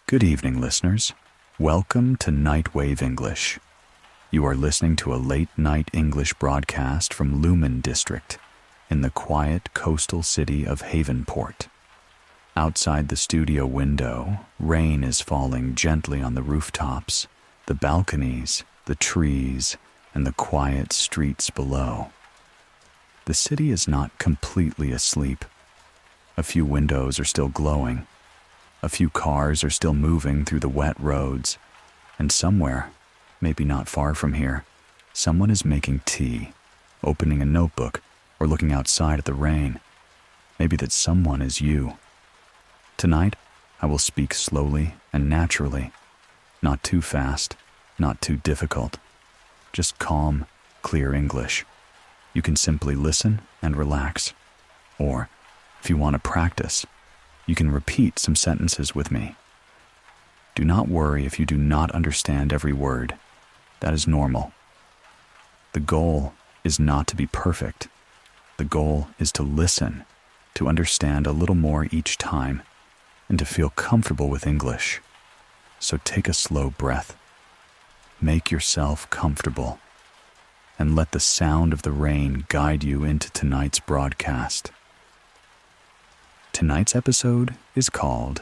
Good evening, listeners. Welcome to Nightwave English. You are listening to a late-night English broadcast from Lumen District in the quiet coastal city of Havenport. Outside the studio window, rain is falling gently on the rooftops, the balconies, the trees, and the quiet streets below. The city is not completely asleep. A few windows are still glowing. A few cars are still moving through the wet roads, and somewhere, maybe not far from here, someone is making tea, opening a notebook, or looking outside at the rain. Maybe that someone is you. Tonight, I will speak slowly and naturally, not too fast, not too difficult, just calm, clear English. You can simply listen and relax. Or, if you want to practice, you can repeat some sentences with me. Do not worry if you do not understand every word. That is normal. The goal is not to be perfect. The goal is to listen, to understand a little more each time, and to feel comfortable with English. So take a slow breath. Make yourself comfortable, and let the sound of the rain guide you into tonight's broadcast. Tonight's episode is called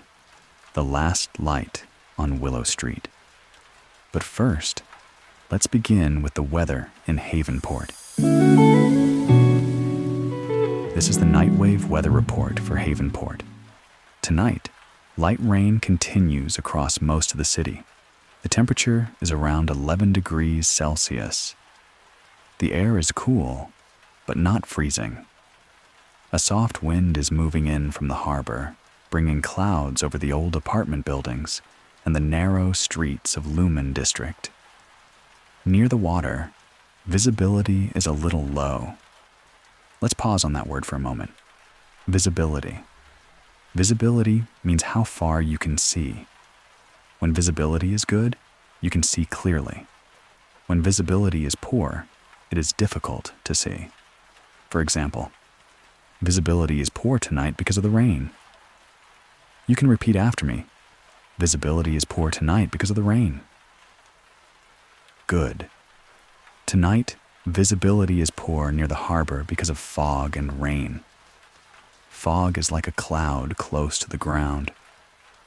The Last Light on Willow Street. But first, let's begin with the weather in Havenport. This is the Nightwave weather report for Havenport. Tonight, light rain continues across most of the city. The temperature is around 11 degrees Celsius. The air is cool, but not freezing. A soft wind is moving in from the harbor, bringing clouds over the old apartment buildings and the narrow streets of Lumen District. Near the water, visibility is a little low. Let's pause on that word for a moment. Visibility. Visibility means how far you can see. When visibility is good, you can see clearly. When visibility is poor, it is difficult to see. For example, visibility is poor tonight because of the rain. You can repeat after me. Visibility is poor tonight because of the rain. Good. Tonight, visibility is poor near the harbor because of fog and rain. Fog is like a cloud close to the ground.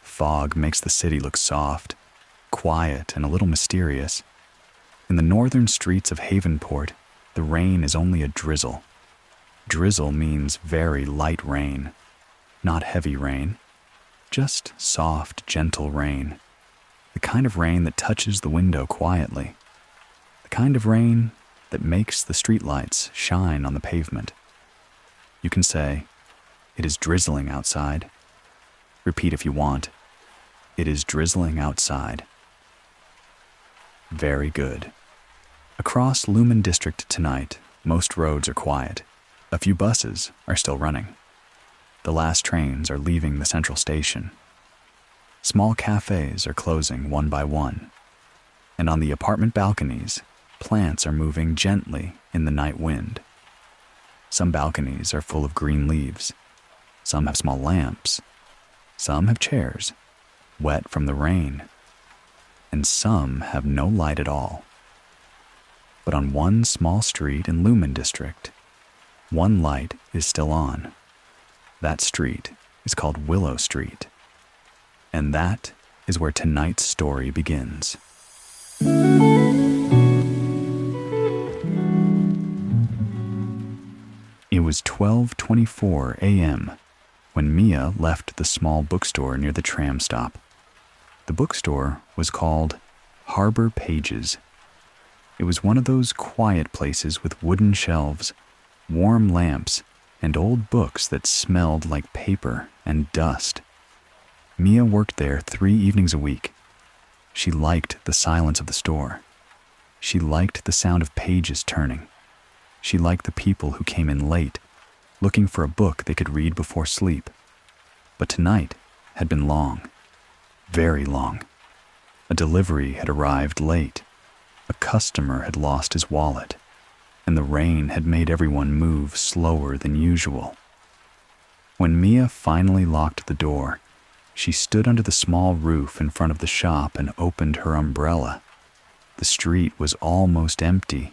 Fog makes the city look soft, quiet, and a little mysterious. In the northern streets of Havenport, the rain is only a drizzle. Drizzle means very light rain, not heavy rain, just soft, gentle rain. The kind of rain that touches the window quietly. The kind of rain that makes the streetlights shine on the pavement. You can say, "It is drizzling outside." Repeat if you want. "It is drizzling outside." Very good. Across Lumen District tonight, most roads are quiet. A few buses are still running. The last trains are leaving the central station. Small cafes are closing one by one. And on the apartment balconies, plants are moving gently in the night wind. Some balconies are full of green leaves. Some have small lamps. Some have chairs, wet from the rain. And some have no light at all. But on one small street in Lumen District, one light is still on. That street is called Willow Street. And that is where tonight's story begins. It was 12:24 a.m. when Mia left the small bookstore near the tram stop. The bookstore was called Harbor Pages. It was one of those quiet places with wooden shelves, warm lamps, and old books that smelled like paper and dust. Mia worked there 3 evenings a week. She liked the silence of the store. She liked the sound of pages turning. She liked the people who came in late, looking for a book they could read before sleep. But tonight had been long, very long. A delivery had arrived late. A customer had lost his wallet. And the rain had made everyone move slower than usual. When Mia finally locked the door, She stood under the small roof in front of the shop and opened her umbrella. The street was almost empty.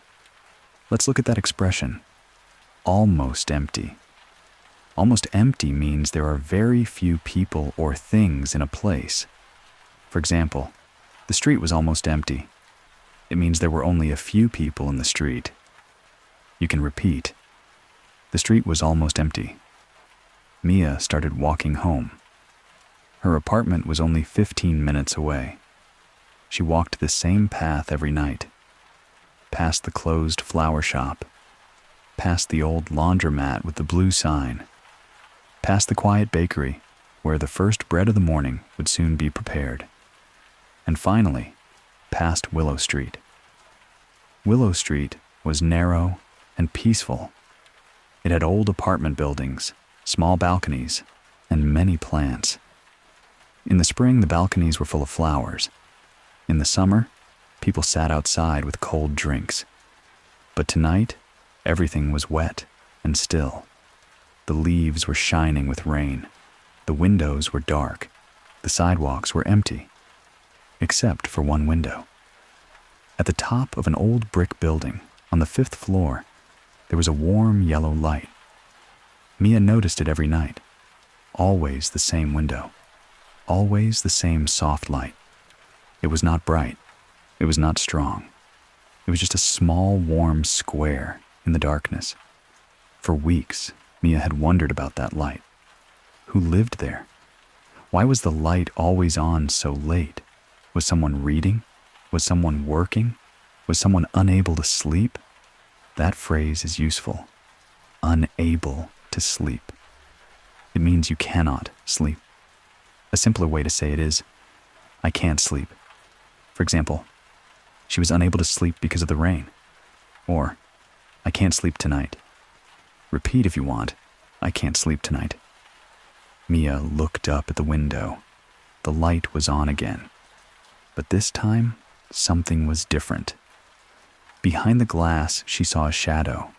Let's look at that expression. Almost empty. Almost empty means there are very few people or things in a place. For example, the street was almost empty. It means there were only a few people in the street. You can repeat. The street was almost empty. Mia started walking home. Her apartment was only 15 minutes away. She walked the same path every night. Past the closed flower shop. Past the old laundromat with the blue sign. Past the quiet bakery, where the first bread of the morning would soon be prepared. And finally, past Willow Street. Willow Street was narrow and peaceful. It had old apartment buildings, small balconies, and many plants. In the spring, the balconies were full of flowers. In the summer, people sat outside with cold drinks. But tonight, everything was wet and still. The leaves were shining with rain. The windows were dark. The sidewalks were empty, except for one window. At the top of an old brick building, on the 5th floor, there was a warm yellow light. Mia noticed it every night. Always the same window. Always the same soft light. It was not bright. It was not strong. It was just a small, warm square in the darkness. For weeks, Mia had wondered about that light. Who lived there? Why was the light always on so late? Was someone reading? Was someone working? Was someone unable to sleep? That phrase is useful. Unable to sleep. It means you cannot sleep. A simpler way to say it is, I can't sleep. For example, she was unable to sleep because of the rain. Or, I can't sleep tonight. Repeat if you want, I can't sleep tonight. Mia looked up at the window. The light was on again. But this time, something was different. Behind the glass, she saw a shadow.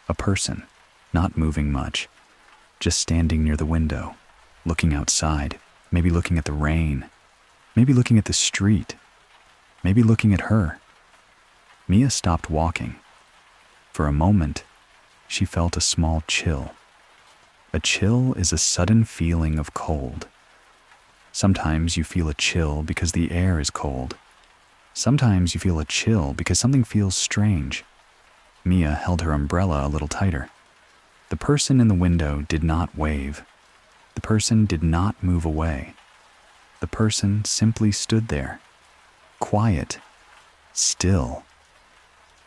A person, not moving much, just standing near the window, looking outside, maybe looking at the rain, maybe looking at the street, maybe looking at her. Mia stopped walking. For a moment, she felt a small chill. A chill is a sudden feeling of cold. Sometimes you feel a chill because the air is cold. Sometimes you feel a chill because something feels strange. Mia held her umbrella a little tighter. The person in the window did not wave. The person did not move away. The person simply stood there, quiet, still.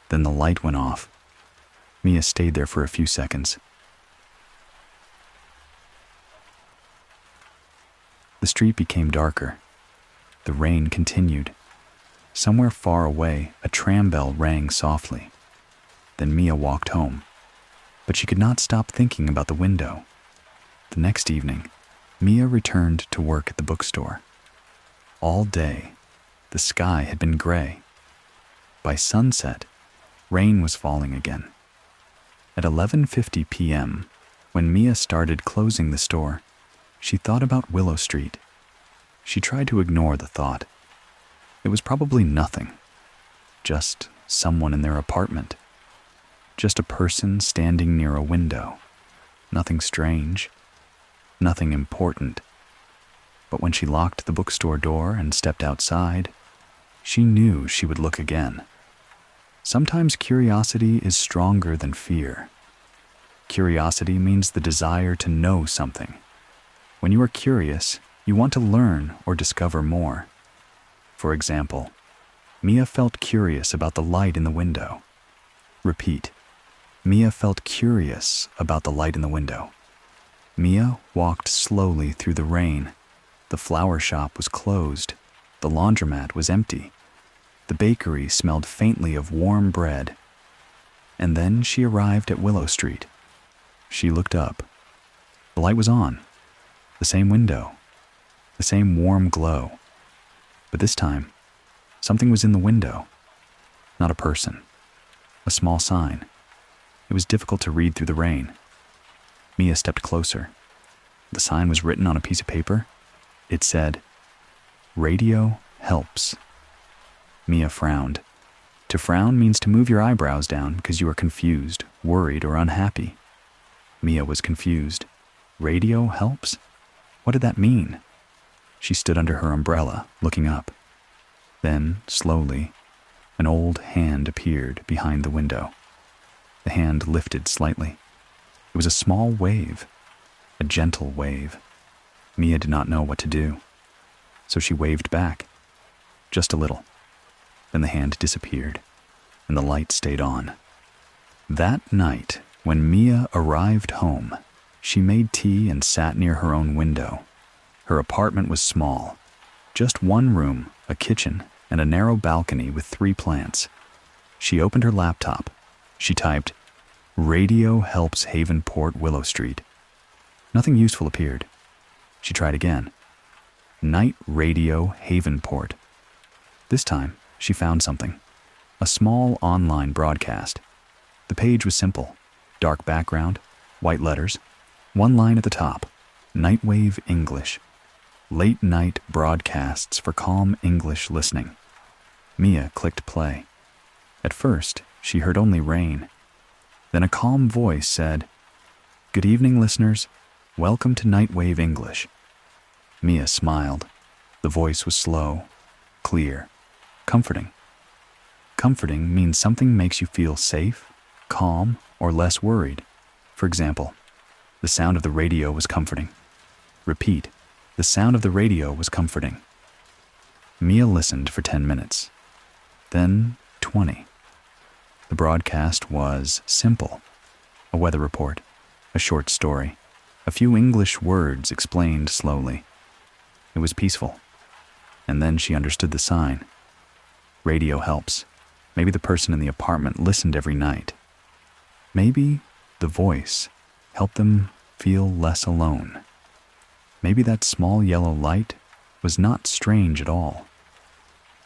Then the light went off. Mia stayed there for a few seconds. The street became darker. The rain continued. Somewhere far away, a tram bell rang softly. Then Mia walked home. But she could not stop thinking about the window. The next evening, Mia returned to work at the bookstore. All day, the sky had been gray. By sunset, rain was falling again. At 11:50 p.m., when Mia started closing the store, she thought about Willow Street. She tried to ignore the thought. It was probably nothing. Just someone in their apartment. Just a person standing near a window. Nothing strange. Nothing important. But when she locked the bookstore door and stepped outside, she knew she would look again. Sometimes curiosity is stronger than fear. Curiosity means the desire to know something. When you are curious, you want to learn or discover more. For example, Mia felt curious about the light in the window. Repeat. Mia felt curious about the light in the window. Mia walked slowly through the rain. The flower shop was closed. The laundromat was empty. The bakery smelled faintly of warm bread. And then she arrived at Willow Street. She looked up. The light was on. The same window. The same warm glow. But this time, something was in the window. Not a person. A small sign. It was difficult to read through the rain. Mia stepped closer. The sign was written on a piece of paper. It said, "Radio helps." Mia frowned. To frown means to move your eyebrows down because you are confused, worried, or unhappy. Mia was confused. Radio helps? What did that mean? She stood under her umbrella, looking up. Then, slowly, an old hand appeared behind the window. The hand lifted slightly. It was a small wave, a gentle wave. Mia did not know what to do, so she waved back, just a little. Then the hand disappeared, and the light stayed on. That night, when Mia arrived home, she made tea and sat near her own window. Her apartment was small, just one room, a kitchen, and a narrow balcony with 3 plants. She opened her laptop. She typed, "Radio helps Havenport, Willow Street." Nothing useful appeared. She tried again. "Night Radio Havenport." This time, she found something. A small online broadcast. The page was simple. Dark background, white letters, one line at the top. Nightwave English. Late night broadcasts for calm English listening. Mia clicked play. At first, she heard only rain. Then a calm voice said, "Good evening, listeners. Welcome to Nightwave English." Mia smiled. The voice was slow, clear, comforting. Comforting means something makes you feel safe, calm, or less worried. For example, the sound of the radio was comforting. Repeat, the sound of the radio was comforting. Mia listened for 10 minutes, then 20. The broadcast was simple. A weather report, a short story, a few English words explained slowly. It was peaceful. And then she understood the sign. Radio helps. Maybe the person in the apartment listened every night. Maybe the voice helped them feel less alone. Maybe that small yellow light was not strange at all.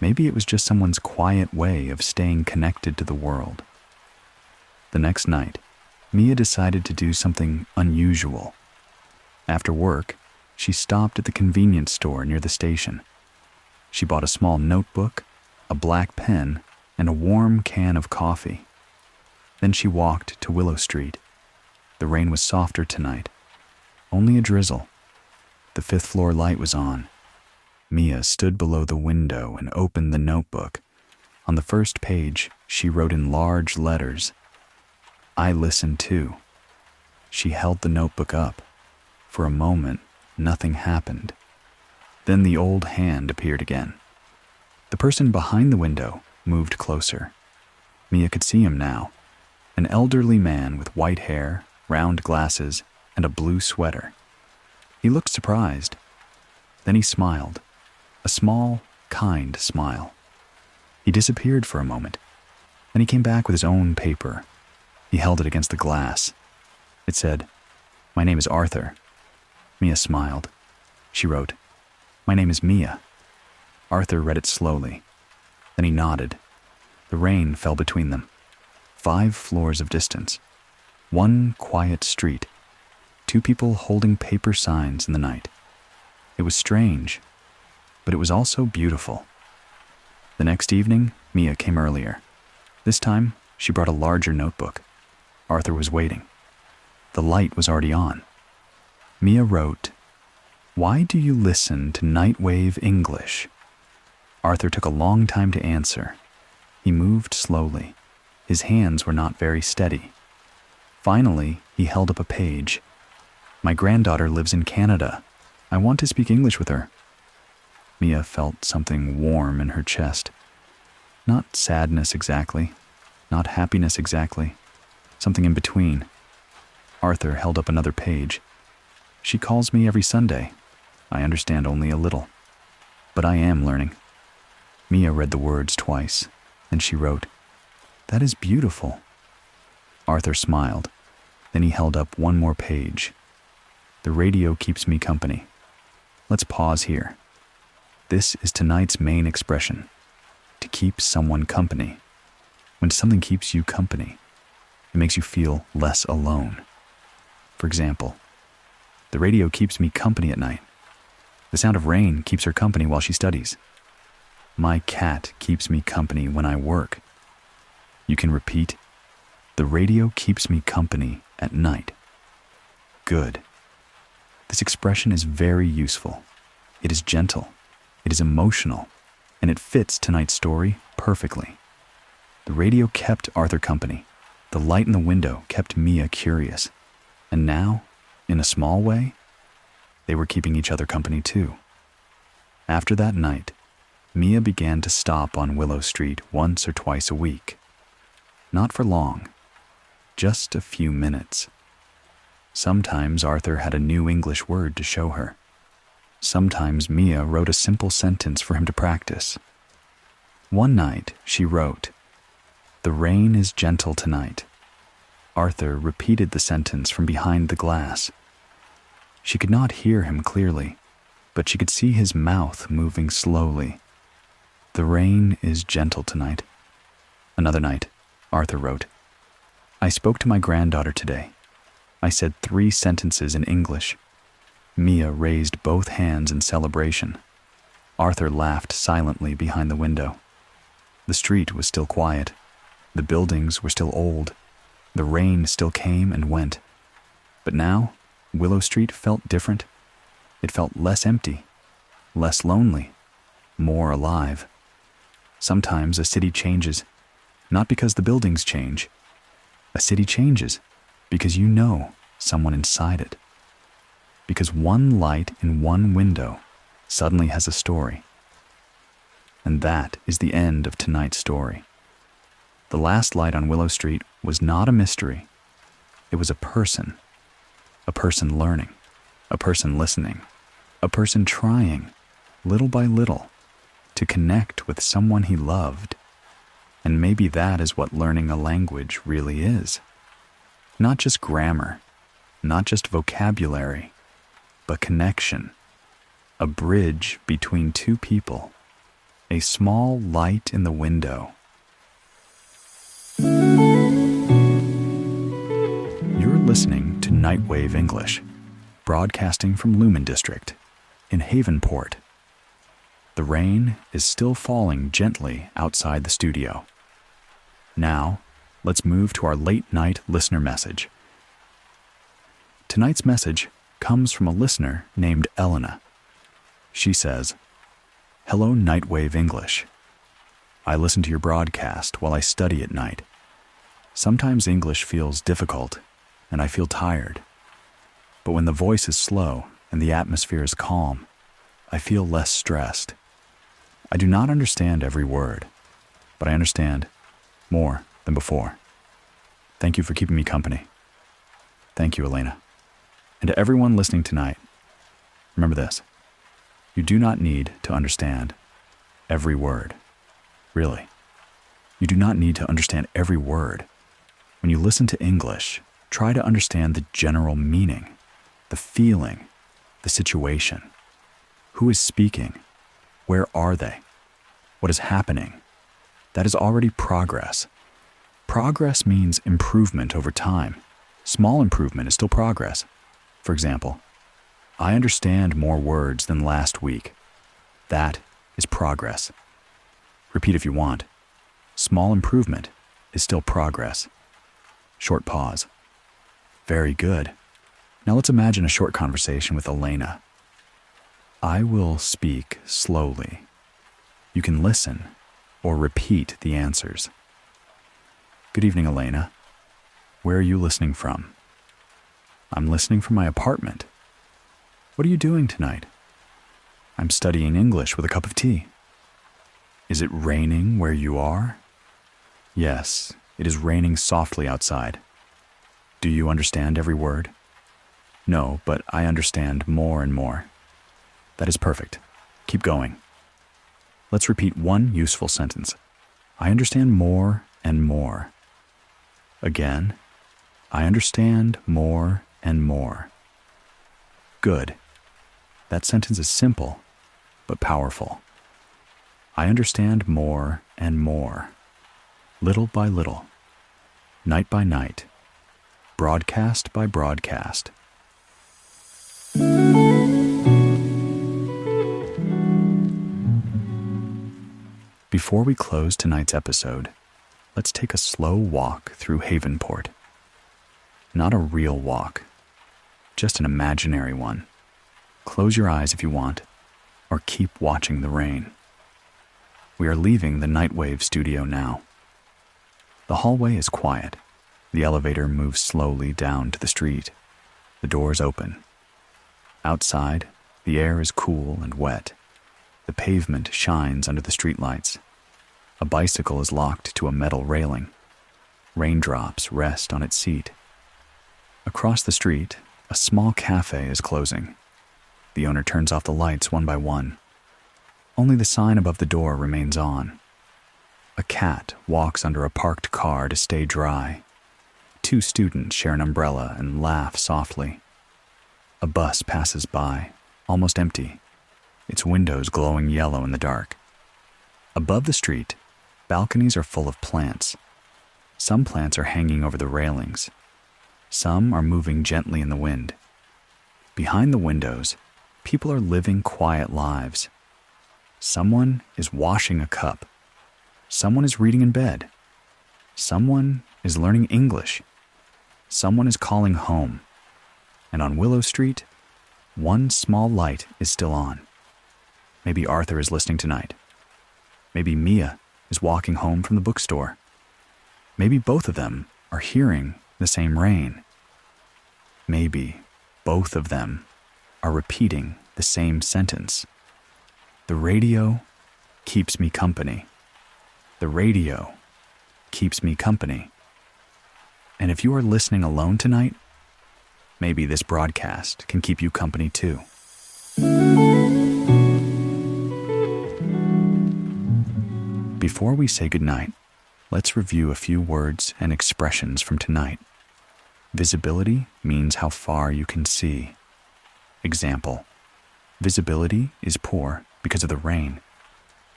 Maybe it was just someone's quiet way of staying connected to the world. The next night, Mia decided to do something unusual. After work, she stopped at the convenience store near the station. She bought a small notebook, a black pen, and a warm can of coffee. Then she walked to Willow Street. The rain was softer tonight, only a drizzle. The 5th floor light was on. Mia stood below the window and opened the notebook. On the first page, she wrote in large letters, "I listen too." She held the notebook up. For a moment, nothing happened. Then the old hand appeared again. The person behind the window moved closer. Mia could see him now. An elderly man with white hair, round glasses, and a blue sweater. He looked surprised. Then he smiled. A small, kind smile. He disappeared for a moment. Then he came back with his own paper. He held it against the glass. It said, "My name is Arthur." Mia smiled. She wrote, "My name is Mia." Arthur read it slowly. Then he nodded. The rain fell between them. 5 floors of distance. One quiet street. 2 people holding paper signs in the night. It was strange, but it was also beautiful. The next evening, Mia came earlier. This time, she brought a larger notebook. Arthur was waiting. The light was already on. Mia wrote, "Why do you listen to Nightwave English?" Arthur took a long time to answer. He moved slowly. His hands were not very steady. Finally, he held up a page. "My granddaughter lives in Canada. I want to speak English with her." Mia felt something warm in her chest. Not sadness exactly, not happiness exactly, something in between. Arthur held up another page. "She calls me every Sunday. I understand only a little, but I am learning." Mia read the words twice, then she wrote, "That is beautiful." Arthur smiled. Then he held up one more page. "The radio keeps me company. Let's pause here. This is tonight's main expression, to keep someone company. When something keeps you company, it makes you feel less alone. For example, the radio keeps me company at night. The sound of rain keeps her company while she studies. My cat keeps me company when I work. You can repeat, the radio keeps me company at night. Good. This expression is very useful. It is gentle. It is emotional. And it fits tonight's story perfectly. The radio kept Arthur company. The light in the window kept Mia curious. And now, in a small way, they were keeping each other company too. After that night, Mia began to stop on Willow Street once or twice a week. Not for long, just a few minutes. Sometimes Arthur had a new English word to show her. Sometimes Mia wrote a simple sentence for him to practice. One night, she wrote, "The rain is gentle tonight." Arthur repeated the sentence from behind the glass. She could not hear him clearly, but she could see his mouth moving slowly. "The rain is gentle tonight." Another night, Arthur wrote, "I spoke to my granddaughter today. I said 3 sentences in English." Mia raised both hands in celebration. Arthur laughed silently behind the window. The street was still quiet. The buildings were still old. The rain still came and went. But now, Willow Street felt different. It felt less empty, less lonely, more alive. Sometimes a city changes, not because the buildings change. A city changes because you know someone inside it. Because one light in one window suddenly has a story. And that is the end of tonight's story. The last light on Willow Street was not a mystery. It was a person learning, a person listening, a person trying, little by little, to connect with someone he loved. And maybe that is what learning a language really is. Not just grammar, not just vocabulary, but connection, a bridge between two people, a small light in the window. You're listening to Nightwave English, broadcasting from Lumen District in Havenport. The rain is still falling gently outside the studio. Now, let's move to our late night listener message. Tonight's message comes from a listener named Elena. She says, "Hello, Nightwave English. I listen to your broadcast while I study at night. Sometimes English feels difficult, and I feel tired. But when the voice is slow and the atmosphere is calm, I feel less stressed. I do not understand every word, but I understand more than before. Thank you for keeping me company." Thank you, Elena. And to everyone listening tonight, remember this. You do not need to understand every word. Really. You do not need to understand every word. When you listen to English, try to understand the general meaning, the feeling, the situation. Who is speaking? Where are they? What is happening? That is already progress. Progress means improvement over time. Small improvement is still progress. For example, I understand more words than last week. That is progress. Repeat if you want. Small improvement is still progress. Short pause. Very good. Now let's imagine a short conversation with Elena. I will speak slowly. You can listen or repeat the answers. Good evening, Elena. Where are you listening from? I'm listening from my apartment. What are you doing tonight? I'm studying English with a cup of tea. Is it raining where you are? Yes, it is raining softly outside. Do you understand every word? No, but I understand more and more. That is perfect. Keep going. Let's repeat one useful sentence. I understand more and more. Again, I understand more and more. Good. That sentence is simple, but powerful. I understand more and more. Little by little. Night by night. Broadcast by broadcast. Before we close tonight's episode, let's take a slow walk through Havenport. Not a real walk, just an imaginary one. Close your eyes if you want, or keep watching the rain. We are leaving the Nightwave studio now. The hallway is quiet. The elevator moves slowly down to the street. The doors open. Outside, the air is cool and wet. The pavement shines under the streetlights. A bicycle is locked to a metal railing. Raindrops rest on its seat. Across the street, a small cafe is closing. The owner turns off the lights one by one. Only the sign above the door remains on. A cat walks under a parked car to stay dry. 2 students share an umbrella and laugh softly. A bus passes by, almost empty, its windows glowing yellow in the dark. Above the street, balconies are full of plants. Some plants are hanging over the railings. Some are moving gently in the wind. Behind the windows, people are living quiet lives. Someone is washing a cup. Someone is reading in bed. Someone is learning English. Someone is calling home. And on Willow Street, one small light is still on. Maybe Arthur is listening tonight. Maybe Mia is walking home from the bookstore. Maybe both of them are hearing the same rain. Maybe both of them are repeating the same sentence. The radio keeps me company. The radio keeps me company. And if you are listening alone tonight, maybe this broadcast can keep you company too. Before we say goodnight, let's review a few words and expressions from tonight. Visibility means how far you can see. Example: visibility is poor because of the rain.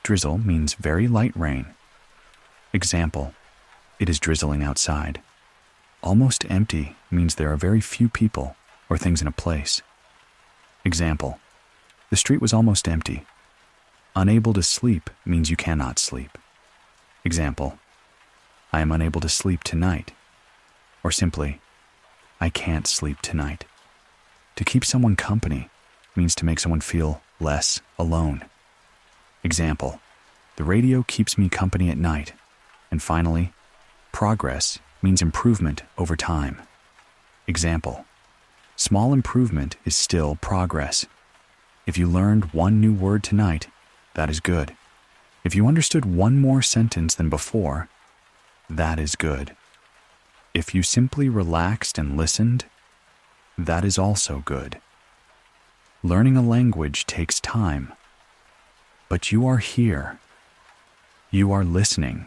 Drizzle means very light rain. Example: it is drizzling outside. Almost empty means there are very few people or things in a place. Example: the street was almost empty. Unable to sleep means you cannot sleep. Example: I am unable to sleep tonight. Or simply, I can't sleep tonight. To keep someone company means to make someone feel less alone. Example: the radio keeps me company at night. And finally, progress means improvement over time. Example: small improvement is still progress. If you learned one new word tonight, that is good. If you understood one more sentence than before, that is good. If you simply relaxed and listened, that is also good. Learning a language takes time, but you are here. You are listening.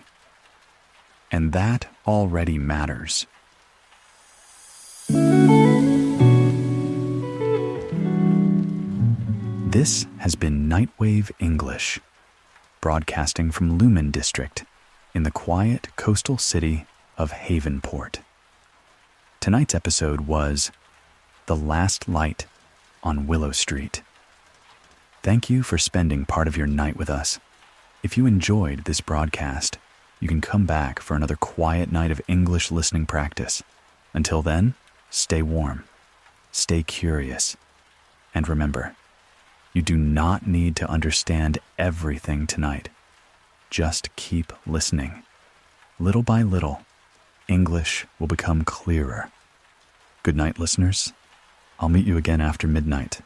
And that already matters. This has been Nightwave English, broadcasting from Lumen District in the quiet coastal city of Havenport. Tonight's episode was The Last Light on Willow Street. Thank you for spending part of your night with us. If you enjoyed this broadcast, you can come back for another quiet night of English listening practice. Until then, stay warm, stay curious, and remember, you do not need to understand everything tonight. Just keep listening. Little by little, English will become clearer. Good night, listeners. I'll meet you again after midnight.